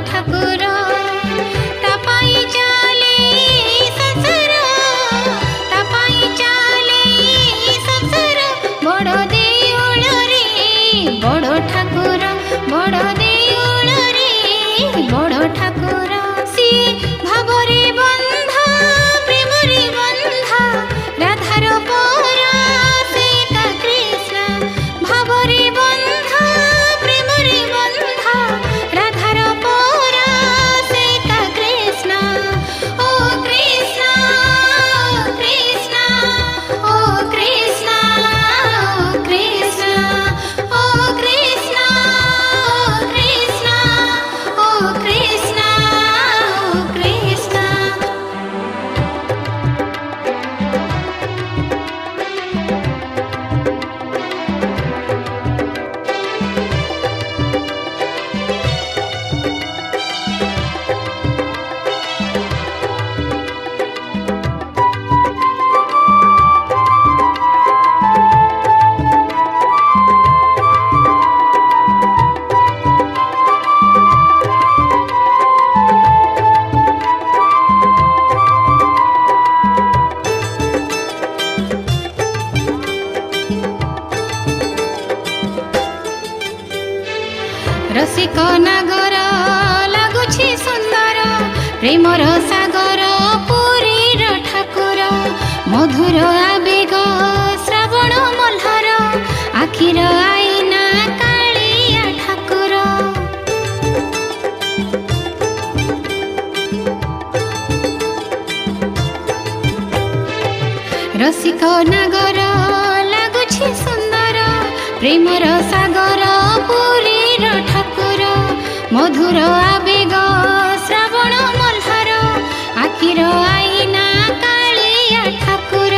ठाकुर तापाई चाले संसार तापाई चाले संसार बड़ देउल रे बड़ ठाकुर बड़ देउल रे बड़ ठाकुर सी भावरे बंधा प्रेमरे बंधा राधार परा से का कृष्ण भावरे बंधा प्रेमरे बंधा राधार परा से का कृष्ण ओ कृष्ण कृष्ण ओ कृष्ण कृष्ण ओ कृष्ण कृष्ण ओ कृष्ण कृष्ण रसिक नागर लगुछि सुंदर प्रेमर सागर पुरीर ठाकुर मधुर आवेग श्रावण मल्हार आखिर आईना कालिया ठाकुर रसिक नागर लगुछि सुंदर प्रेमर सागर पुरीर ठाकुर मधुर आवेग श्रावण मल्हार आखिर आईना कालिया ठाकुर।